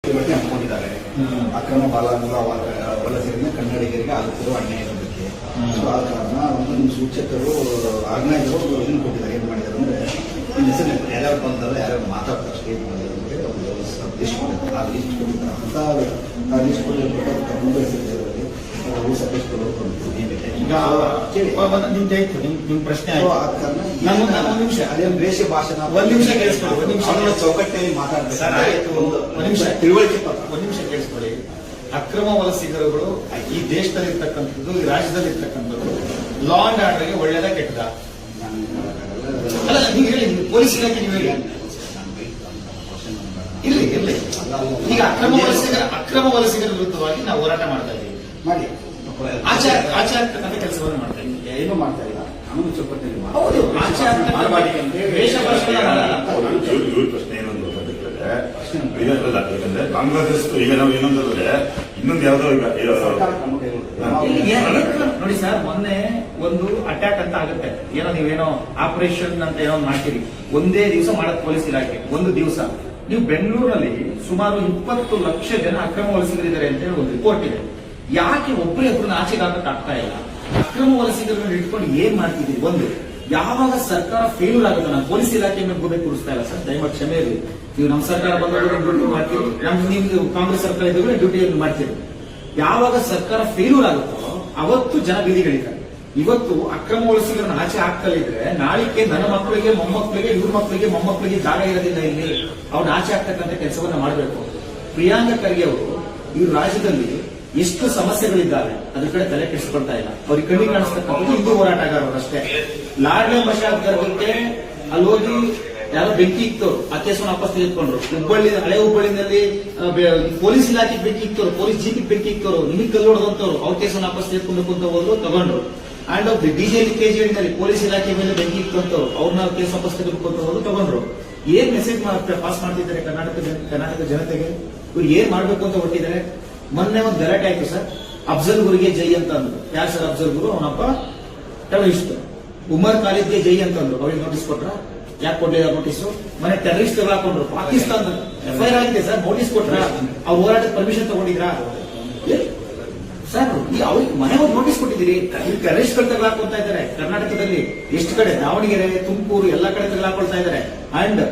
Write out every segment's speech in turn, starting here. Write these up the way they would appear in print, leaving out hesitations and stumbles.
ಹಾಕೊಂಡಿದ್ದಾರೆ. ಅಕ್ರಮ ವಲಸಿಗರನ್ನ ಕನ್ನಡಿಗರಿಗೆ ಆಗುತ್ತಿರುವ ಅನ್ಯಾಯದ ಬಗ್ಗೆ. ಸೊ ಆ ಕಾರಣ ಒಂದು ಸೂಚಕರು ಆರ್ಗನೈಸರು ಇದನ್ನು ಕೊಟ್ಟಿದ್ದಾರೆ. ಏನು ಮಾಡಿದ್ದಾರೆ ಅಂದ್ರೆ ಈ ಹೆಸರು ಯಾರ್ಯಾರು ಬಂದಾರೆ, ಯಾರ್ಯಾರು ಮಾತಾಡ್ತಾರೆ ಸ್ಟೇಟ್ ಮಾಡಿದ್ರೆ ಒಂದು ಲಿಸ್ಟ್ ಕೊಟ್ಟಿದ್ದಾರೆ. ಆ ಲಿಸ್ಟ್ ಕೊಟ್ಟಿದ್ದಾರೆ ಅಂತ ಆ ಲಿಸ್ಟ್ ಕೊಟ್ಟಿರ್ಬೇಕಾದ್ರೆ ತಗೊಂಡು ಹೆಸರು ಸತೀಶ್ ನಿಮ್ ಪ್ರಶ್ನೆ ನಿಮಿಷ ಅದೇನು ದ್ವೇಷ ಭಾಷಣ ಚೌಕಟ್ಟಲ್ಲಿ ಮಾತಾಡ್ತಾರೆ. ತಿಳುವಳಿಕೆ ಒಂದ್ ನಿಮಿಷ ಕೇಳಿಸ್ಕೊಳ್ಳಿ. ಅಕ್ರಮ ವಲಸಿಗರುಗಳು ಈ ದೇಶದಲ್ಲಿ ಇರ್ತಕ್ಕಂಥದ್ದು, ಈ ರಾಜ್ಯದಲ್ಲಿ ಇರ್ತಕ್ಕಂಥದ್ದು ಲಾ ಅಂಡ್ ಆರ್ಡರ್ಗೆ ಒಳ್ಳೇದ ಕೆಟ್ಟದ? ಅಲ್ಲ, ನೀವು ಹೇಳಿ, ಪೊಲೀಸ್ ಇಲಾಖೆ ನೀವು ಹೇಳಿ. ಇರ್ಲಿ ಇರ್ಲಿ, ಈಗ ಅಕ್ರಮ ವಲಸಿಗರ ವಿರುದ್ಧವಾಗಿ ನಾವು ಹೋರಾಟ ಮಾಡ್ತಾ ಇದ್ದೀವಿ. ಮಾಡಿ ಆಚಾರ ಆಗ್ತಕ್ಕಂಥ ಕೆಲಸವನ್ನು ಮಾಡ್ತಾ ಇದ್ದೀವಿ. ಏನು ಮಾಡ್ತಾ ಇಲ್ಲ, ಕಾನೂನು ಚೌಕಟ್ಟಲ್ಲಿ ಹೌದು. ಆಚಾರ ಪ್ರಶ್ನೆ ಏನಂದ್ರೆ ಬಾಂಗ್ಲಾದೇಶ ಈಗ ನಾವು ಏನಂದ್ರೆ ಇನ್ನೊಂದು ಯಾವ್ದೋ ನೋಡಿ ಸರ್, ಮೊನ್ನೆ ಒಂದು ಅಟ್ಯಾಕ್ ಅಂತ ಆಗುತ್ತೆ, ಏನೋ ನೀವೇನೋ ಆಪರೇಷನ್ ಅಂತ ಏನೋ ಮಾಡ್ತೀರಿ, ಒಂದೇ ದಿವಸ ಮಾಡಕ್ ಪೊಲೀಸ್ ಇಲಾಖೆ ಒಂದು ದಿವಸ. ನೀವು ಬೆಂಗಳೂರಲ್ಲಿ ಸುಮಾರು 20 ಲಕ್ಷ ಜನ ಅಕ್ರಮ ವಲಸಿಗರಿದ್ದಾರೆ ಅಂತ ಹೇಳಿ ಒಂದು ರಿಪೋರ್ಟ್ ಇದೆ. ಯಾಕೆ ಒಬ್ಬರನ್ನ ಆಚೆಗೆ ಆಗ್ತಾ ಇಲ್ಲ? ಅಕ್ರಮ ವಲಸಿಗರನ್ನ ಇಟ್ಕೊಂಡು ಏನ್ ಮಾಡ್ತಿದ್ದೀವಿ? ಒಂದು, ಯಾವಾಗ ಸರ್ಕಾರ ಫೇಲ್ಯೂರ್ ಆಗುತ್ತೆ, ನಾನು ಪೊಲೀಸ್ ಇಲಾಖೆ ಮೇಲೆ ಗೋಬೆ ಕೂರಿಸ್ತಾ ಇಲ್ಲ ಸರ್, ದಯಮಾಡಿ ಕ್ಷಮೆ ಇರಲಿ. ನೀವು ನಮ್ಮ ಸರ್ಕಾರ ಬಂದಾಗ ಡ್ಯೂಟಿ ಮಾಡ್ತೀರಿ, ನಿಮ್ದು ಕಾಂಗ್ರೆಸ್ ಸರ್ಕಾರ ಇದ್ದಾಗ ಡ್ಯೂಟಿಯನ್ನು ಮಾಡ್ತೀರಿ. ಯಾವಾಗ ಸರ್ಕಾರ ಫೇಲ್ಯೂರ್ ಆಗುತ್ತೋ ಅವತ್ತು ಜನ ಬೀದಿಗಳಿದ್ದಾರೆ. ಇವತ್ತು ಅಕ್ರಮ ವಲಸಿಗರನ್ನ ಆಚೆ ಆಗ್ತಲೇ ಇದ್ರೆ ನಾಳಿಕೆ ನನ್ನ ಮಕ್ಕಳಿಗೆ, ಮೊಮ್ಮಕ್ಕಳಿಗೆ, ಇವ್ರ ಮಕ್ಕಳಿಗೆ, ಮೊಮ್ಮಕ್ಕಳಿಗೆ ಜಾಗ ಇರೋದಿಲ್ಲ. ಇಲ್ಲಿ ಅವ್ರನ್ನ ಆಚೆ ಆಗ್ತಕ್ಕಂಥ ಕೆಲಸವನ್ನ ಮಾಡಬೇಕು. ಪ್ರಿಯಾಂಕ ಖರ್ಗೆ ಅವರು ಈ ರಾಜ್ಯದಲ್ಲಿ ಎಷ್ಟು ಸಮಸ್ಯೆಗಳಿದ್ದಾವೆ ಅದ್ರ ಕಡೆ ತಲೆ ಕೆಡಿಸ್ಕೊಳ್ತಾ ಇಲ್ಲ. ಅವ್ರಿಗೆ ಕಣ್ಣಿ ಕಾಣಿಸ್ತಕ್ಕಂಥದ್ದು ಹಿಂದೂ ಹೋರಾಟಗಾರರು ಅಷ್ಟೇ. ಲಾಡ್ಲೆ ಬಶಾದ್ ಗರ್ಭಕ್ಕೆ ಅಲ್ಲಿ ಹೋಗಿ ಯಾರೋ ಬೆಂಕಿ ಇತ್ತು, ಆ ಕೇಸನ್ನು ವಾಪಸ್ ತೆಗೆದುಕೊಂಡ್ರು. ಹಳೆ ಹುಬ್ಬಳ್ಳಿನಲ್ಲಿ ಪೊಲೀಸ್ ಇಲಾಖೆಗೆ ಬೆಂಕಿ ಇಕ್ತವ್ರು, ಪೊಲೀಸ್ ಜೀಪಿಗೆ ಬೆಂಕಿ ಇಕ್ತವ್ರು, ನಿಮಗೆ ಕಲ್ಲು ಹೊಡೆದಂತವ್ರು, ಅವ್ರ ಕೇಸನ್ನು ವಾಪಸ್ ತೆಗೆದುಕೊಂಡು ಅಂತ ಹೋದ್ರು, ತಗೊಂಡ್ರು. ಅಂಡ್ ಡಿಜೆ ಕೆಜಿಯಲ್ಲಿ ಪೊಲೀಸ್ ಇಲಾಖೆ ಮೇಲೆ ಬೆಂಕಿ ಇಕ್ಕಂತವ್ರು, ಅವ್ರನ್ನ ಕೇಸ್ ವಾಪಸ್ ತೆಗೆದುಕೊಂತ ಹೋದ್ರು, ತಗೊಂಡ್ರು. ಏನ್ ಮೆಸೇಜ್ ಪಾಸ್ ಮಾಡ್ತಿದ್ದಾರೆ ಕರ್ನಾಟಕ ಜನತೆಗೆ? ಇವ್ರು ಏನ್ ಮಾಡ್ಬೇಕು ಅಂತ ಹೊರಟಿದ್ದಾರೆ? ಮೊನ್ನೆ ಒಂದು ಗಲಾಟೆ ಆಯ್ತು ಸರ್, ಅಫ್ಜಲ್ ಗುರಿಗೆ ಜೈ ಅಂತ ಅಂದ್ರು. ಯಾರು ಸರ್ ಅಫ್ಜಲ್ ಗುರು? ಅವನಪ್ಪ ಟೆರರಿಸ್ಟ್. ಉಮರ್ ಖಾಲಿದ್ಗೆ ಜೈ ಅಂತ ಅಂದ್ರು. ಅವ್ರಿಗೆ ನೋಟಿಸ್ ಕೊಟ್ರ? ಯಾಕೆ ಕೊಡ್ಲಿಲ್ಲ ನೋಟಿಸ್? ಮನೆ ಟೆರರಿಸ್ಟ್ ಹಾಕೊಂಡ್ರು. ಪಾಕಿಸ್ತಾನ ಎಫ್ಐಆರ್ ಆಗಿದೆ ಸರ್, ನೋಟಿಸ್ ಕೊಟ್ರ? ಅವ್ರ ಹೋರಾಟದ ಪರ್ಮಿಷನ್ ತಗೊಂಡಿದ್ರಾ ಸರ್? ಅವ್ರಿಗೆ ಮನೆ ಹೋಗಿ ನೋಟಿಸ್ ಕೊಟ್ಟಿದ್ದೀರಿ. ಟೆರರಿಸ್ಟ್ ಗಳು ತಗೊಳ್ತಾ ಇದ್ದಾರೆ ಕರ್ನಾಟಕದಲ್ಲಿ. ಎಷ್ಟು ಕಡೆ, ದಾವಣಗೆರೆ, ತುಮಕೂರು, ಎಲ್ಲಾ ಕಡೆ ತಗೊಳ್ತಾ ಇದ್ದಾರೆ. ಅಂಡ್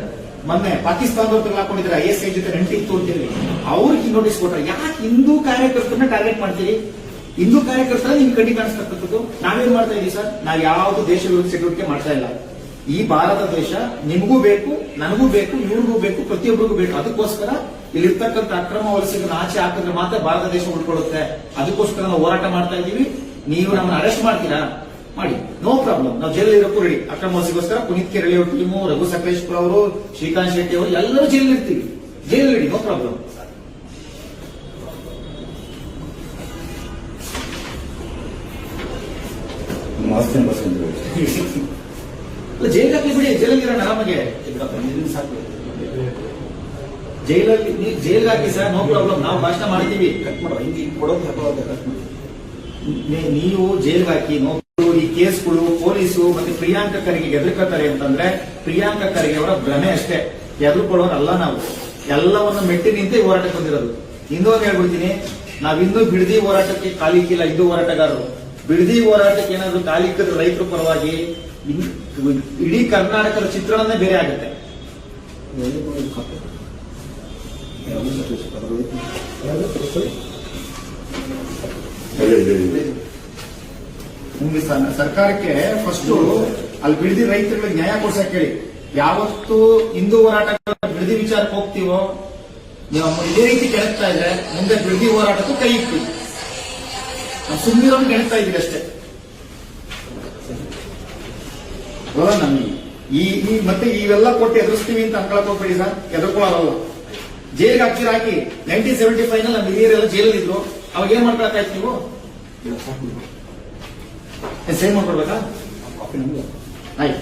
ಮೊನ್ನೆ ಪಾಕಿಸ್ತಾನದವ್ರು ತಗೊಳ್ಕೊಂಡಿದ್ದಾರೆ, ISI ಜೊತೆ ನಂಟಿ ಇತ್ತು ಅಂತೇಳಿ. ಅವ್ರಿಗೆ ನೋಟಿಸ್ ಕೊಟ್ರೆ ಯಾಕೆ ಹಿಂದೂ ಕಾರ್ಯಕರ್ತರನ್ನ ಟಾರ್ಗೆಟ್ ಮಾಡ್ತೀರಿ? ಹಿಂದೂ ಕಾರ್ಯಕರ್ತರ ನಿಮ್ಗೆ ಕಣ್ಣಿ ಕಾಣಿಸ್ತಕ್ಕಂಥದ್ದು. ನಾವೇನ್ ಮಾಡ್ತಾ ಇದೀವಿ ಸರ್? ನಾವು ಯಾವ್ದು ದೇಶ ವಿರೋಧಿ ಚಟುವಟಿಕೆ ಮಾಡ್ತಾ ಇಲ್ಲ. ಈ ಭಾರತ ದೇಶ ನಿಮಗೂ ಬೇಕು, ನನಗೂ ಬೇಕು, ಇವ್ರಿಗೂ ಬೇಕು, ಪ್ರತಿಯೊಬ್ಬರಿಗೂ ಬೇಕು. ಅದಕ್ಕೋಸ್ಕರ ಇಲ್ಲಿರ್ತಕ್ಕಂಥ ಅಕ್ರಮ ವಲಸಿಗರನ್ನ ಆಚೆ ಹಾಕಿದ್ರೆ ಮಾತ್ರ ಭಾರತ ದೇಶ ಉಳ್ಕೊಳ್ಳುತ್ತೆ. ಅದಕ್ಕೋಸ್ಕರ ನಾವು ಹೋರಾಟ ಮಾಡ್ತಾ ಇದೀವಿ. ನೀವು ನಮ್ಮನ್ನ ಅರೆಸ್ಟ್ ಮಾಡ್ತೀರಾ? ಮಾಡಿ, ನೋ ಪ್ರಾಬ್ಲಮ್. ನಾವು ಜೈಲಲ್ಲಿ ಇರೋಕ್ಕೂ ರೆಡಿ. ಅಕ್ರಮ ವಲಸಿಗೋಸ್ಕರ ಪುನೀತ್ ಕೆರಳಿ ಅವ್ರ ಟೀಮು, ರಘು ಸಕಲೇಶ್ಪುರ ಅವರು, ಶ್ರೀಕಾಂತ್ ಶೆಟ್ಟಿ ಅವರು ಎಲ್ಲರೂ ಜೈಲಲ್ಲಿ ಇರ್ತೀವಿ. ಜೈಲಲ್ಲಿ ರೆಡಿ, ನೋ ಪ್ರಾಬ್ಲಮ್. ಜೈಲ್ ಹಾಕಿ ಬಿಡಿ, ಜೈಲಲ್ಲಿ ಇರೋಣ ಆರಾಮಾಗೆ. ಜೈಲ್ ಹಾಕಿ ಸರ್, ನೋ ಪ್ರಾಬ್ಲಮ್. ನಾವು ಭಾಷಣ ಮಾಡ್ತೀವಿ. ನೀವು ಜೈಲ್ ಹಾಕಿ, ಈ ಕೇಸ್ಗಳು ಪೊಲೀಸು ಮತ್ತೆ ಪ್ರಿಯಾಂಕ ಖರ್ಗೆ ಎದುರ್ಕೋತಾರೆ ಅಂತಂದ್ರೆ ಪ್ರಿಯಾಂಕ ಖರ್ಗೆ ಅವರ ಭ್ರಮೆ ಅಷ್ಟೇ. ಎದುರ್ಕೊಳ್ಳೋರಲ್ಲ ನಾವು. ಎಲ್ಲವನ್ನು ಮೆಟ್ಟಿ ನಿಂತೆ ಹೋರಾಟಕ್ಕೆ ಬಂದಿರೋದು. ಇನ್ನೊಂದು ಹೇಳ್ಬಿಡ್ತೀನಿ, ನಾವಿನ್ನೂ ಬಿಡದಿ ಹೋರಾಟಕ್ಕೆ ಕಾಲಿಕ್ಕಿಲ್ಲ. ಹಿಂದೂ ಹೋರಾಟಗಾರರು ಬಿಡದಿ ಹೋರಾಟಕ್ಕೆ ಏನಾದ್ರು ಕಾಲಿಕ್ಕದ ರೈತರ ಪರವಾಗಿ ಇಡೀ ಕರ್ನಾಟಕದ ಚಿತ್ರಣನೇ ಬೇರೆ ಆಗುತ್ತೆ. ನಿಮ್ಗೆ ಸರ್ಕಾರಕ್ಕೆ ಫಸ್ಟ್ ಅಲ್ಲಿ ಬಿಡದಿ ರೈತರುಗಳಿಗೆ ನ್ಯಾಯ ಕೊಡ್ಸಕ್ ಹೇಳಿ. ಯಾವತ್ತು ಹಿಂದೂ ಹೋರಾಟಗಾರ ಬಿಡದಿ ವಿಚಾರಕ್ಕೆ ಹೋಗ್ತೀವೋ, ನೀವು ಇದೇ ರೀತಿ ಕೆಣಕ್ತಾ ಇದ್ರೆ ಮುಂದೆ ಬಿಡದಿ ಹೋರಾಟಕ್ಕೂ ಕೈ ಇಕ್ತೀವಿ. ನಾವು ಸುಮ್ಮನಿರೋನ್ ಕೆಣಕ್ತಾ ಇದೀವಿ ಅಷ್ಟೇ. ನಮಗೆ ಮತ್ತೆ ಇವೆಲ್ಲ ಕೊಟ್ಟು ಎದುರಿಸ್ತೀವಿ ಅಂತ ಅನ್ಕೊಳಕ್ ಹೋಗ್ಬೇಡಿ ಸರ್. ಎದುರ್ಕೊಳ್ಳೋಲ್ಲ. ಜೈಲ್ಗೆ ಹಾಕಿ 1975 ನಲ್ಲಿ ನಮ್ಮ ಹಿರಿಯರೆಲ್ಲ ಜೈಲಲ್ಲಿ ಇದ್ರು. ಅವಾಗ ಏನ್ ಮಾಡ್ಕೊಳಕಾಯ್ತು ನೀವು? ಸೈನ್ ಮಾಡ್ಕೊಡ್ಬೇಕಾ? ಆಯ್ತು.